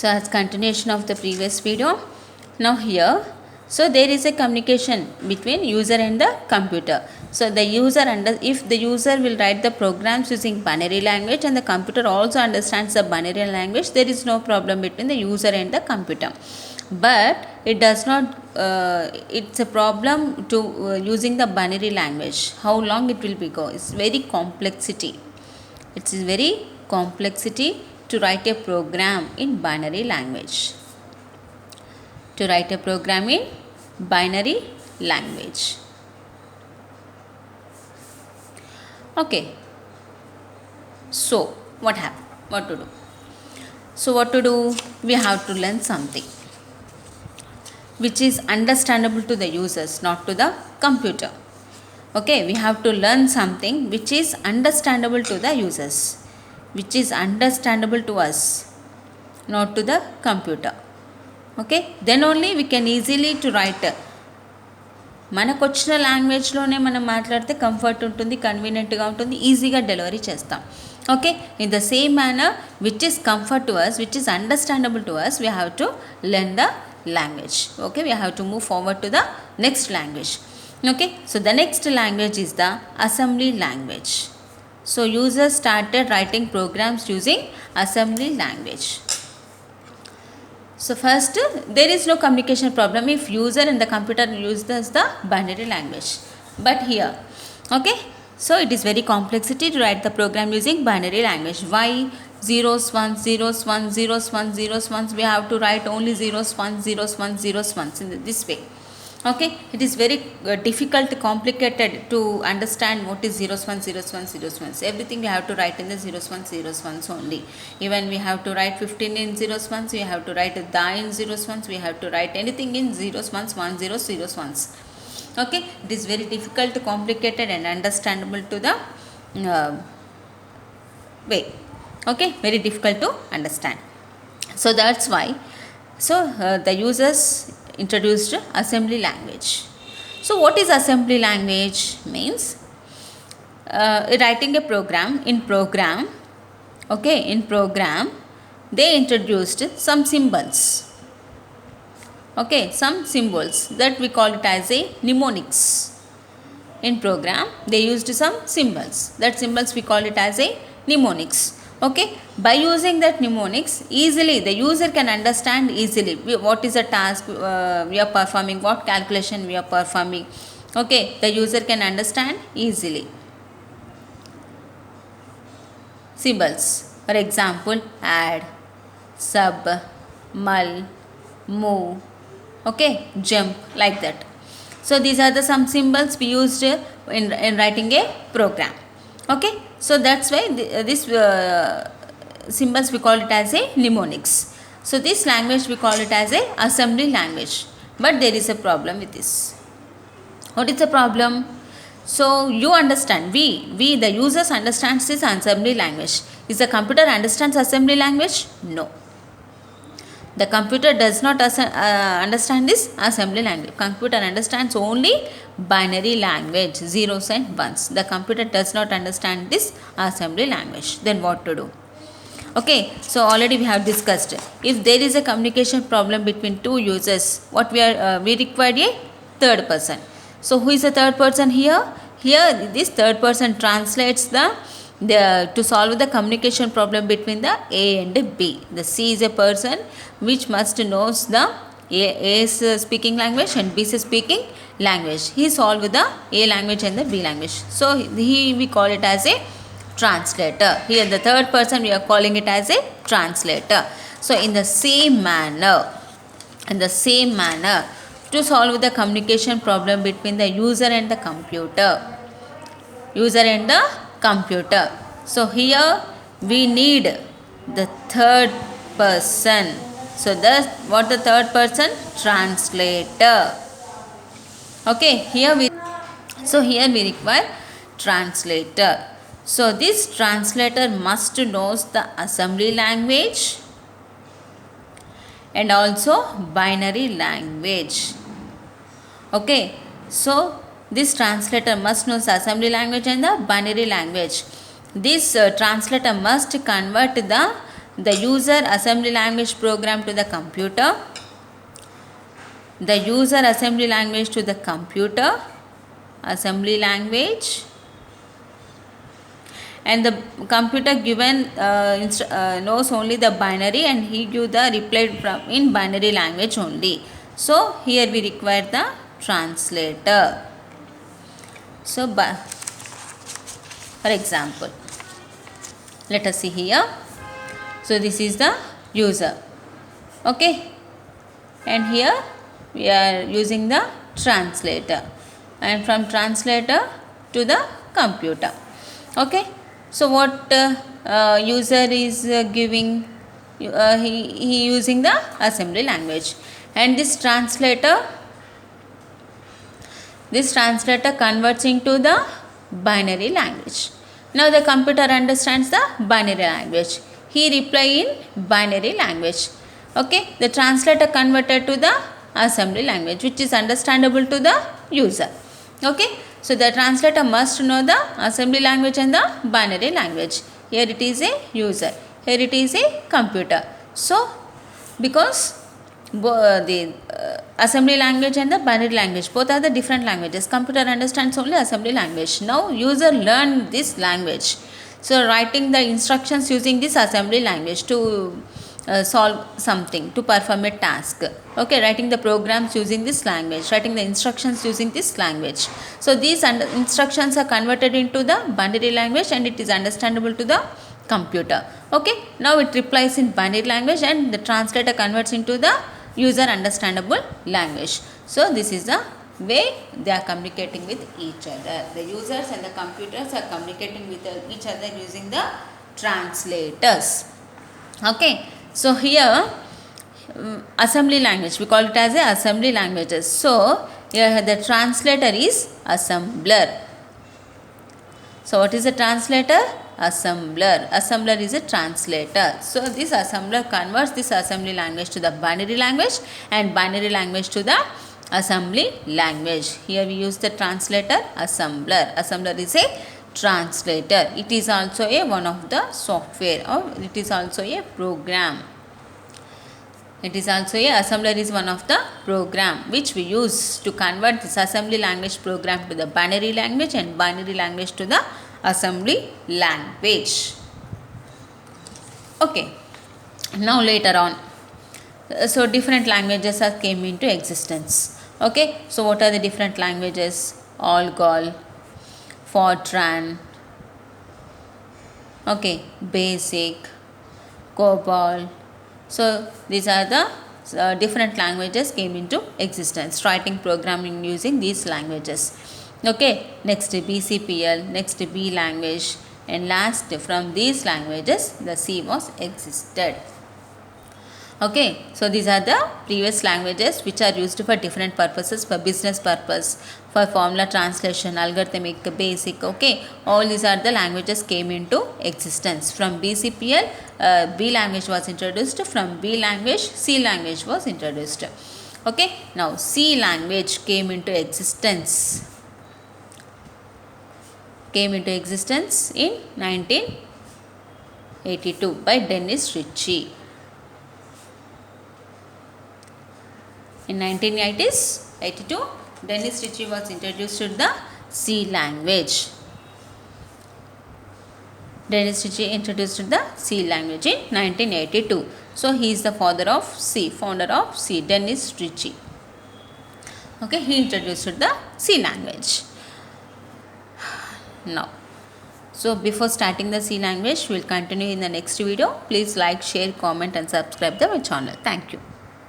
So as continuation of the previous video, now here, so there is a communication between user and the computer. So the user if the user will write the programs using binary language and the computer also understands the binary language, there is no problem between the user and the computer. But it does not, it's a problem to using the binary language. How long it will be go? It's very complexity. It is very complexity to write a program in binary language. To write a program in binary language. Okay. So what happened? What to do? So what to do? We have to learn something which is understandable to the users, not to the computer. Okay, we have to learn something which is understandable to the users, which is understandable to us, not to the computer. Okay, then only we can easily to write. మనకు వచ్చిన లాంగ్వేజ్లోనే మనం మాట్లాడితే comfort ఉంటుంది, కన్వీనియంట్గా ఉంటుంది, ఈజీగా delivery చేస్తాం. Okay, in the same manner which is comfort to us, which is understandable to us, we have to learn the language. Okay, we have to move forward to the next language. Okay, so the next language is the assembly language. So users started writing programs using assembly language. So first, there is no communication problem if user and the computer uses the binary language. But here, okay, so it is very complexity to write the program using binary language. Why? Zeros, ones, zeros, ones, zeros, ones, zeros, ones. We have to write only zeros, ones, zeros, ones, zeros, ones in this way. Okay, it is very difficult, complicated to understand what is zeros, ones, zeros, ones, zeros, ones. Everything we have to write in the zeros, ones, zeros, ones only. Even we have to write 15 in zeros, ones. We have to write the in zeros, ones. We have to write anything in zeros, ones, one, zeros, zeros, ones. Okay, it is very difficult, complicated, and understandable to the way. Okay, very difficult to understand. So that's why, so the users introduced assembly language. So what is assembly language? Means writing a program. Okay, in program they introduced some symbols. Okay, some symbols that we call it as a mnemonics. In program they used some symbols. That symbols we call it as a mnemonics. Okay, by using that mnemonics, easily the user can understand easily what is the task we are performing, what calculation we are performing. Okay, the user can understand easily. Symbols, for example, add, sub, mul, move, okay, jump, like that. So these are the some symbols we used in writing a program. Okay, so that's why this symbols we call it as a mnemonics. So this language we call it as a assembly language. But there is a problem with this. What is the problem? So you understand, we the users understands this assembly language. Is the computer understands assembly language? No. The computer does not understand this assembly language. Computer understands only binary language, zeros and ones. The computer does not understand this assembly language. Then what to do? Okay, so already we have discussed, if there is a communication problem between two users, what we require a third person. So who is the third person here? Here this third person translates to solve the communication problem between the A and B. The C is a person which must knows the A's speaking language and B's speaking language. He solve the A language and the B language. So we call it as a translator. Here the third person we are calling it as a translator. So in the same manner, to solve the communication problem between the user and the computer. So here we need the third person. So what the third person? Translator. Okay, here we require translator. So this translator must knows the assembly language and also binary language. Okay, so this translator must know the assembly language and the binary language. This translator must convert the the user assembly language program to the computer, the user assembly language to the computer, assembly language, and the computer given knows only the binary and he give the reply from in binary language only. So here we require the translator. So for example, let us see here. So this is the user, okay, and here we are using the translator, and from translator to the computer, okay. So what user is giving, he using the assembly language, and this translator converts into the binary language. Now the computer understands the binary language, he reply in binary language, okay. The translator converted to the assembly language which is understandable to the user, okay. So the translator must know the assembly language and the binary language. Here it is a user, here it is a computer. So because the assembly language and the binary language both are the different languages, computer understands only assembly language. Now user learn this language, so writing the instructions using this assembly language to solve something, to perform a task, okay. Writing the programs using this language, writing the instructions using this language. So these instructions are converted into the binary language and it is understandable to the computer, okay. Now it replies in binary language and the translator converts into the user understandable language. So this is the way they are communicating with each other. The users and the computers are communicating with each other using the translators, okay. So here assembly language, we call it as a assembly languages. So here the translator is assembler. So what is a translator? Assembler. Assembler is a translator. So this assembler converts this assembly language to the binary language and binary language to the assembly language. Here we use the translator, assembler. Assembler is a translator. It is also a one of the software, or it is also a program. It is also a assembler is one of the program which we use to convert this assembly language program to the binary language and binary language to the assembly language, okay. Now later on, so different languages are came into existence, okay. So what are the different languages? Algol, Fortran, okay, Basic, COBOL. So these are the different languages came into existence, writing programming using these languages, okay. Next BCPL, next B language, and last from these languages the C was existed, okay. So these are the previous languages which are used for different purposes, for business purpose, for formula translation, algorithmic, basic, okay. All these are the languages came into existence. From BCPL B language was introduced, from B language C language was introduced, okay. Now C language came into existence in 1982 by Dennis Ritchie. In 1982, Dennis Ritchie was introduced to the C language. Dennis Ritchie introduced the C language in 1982. So he is the founder of C, Dennis Ritchie. Okay, he introduced the C language. Now, so before starting the C language, we will continue in the next video. Please like, share, comment and subscribe to my channel. Thank you.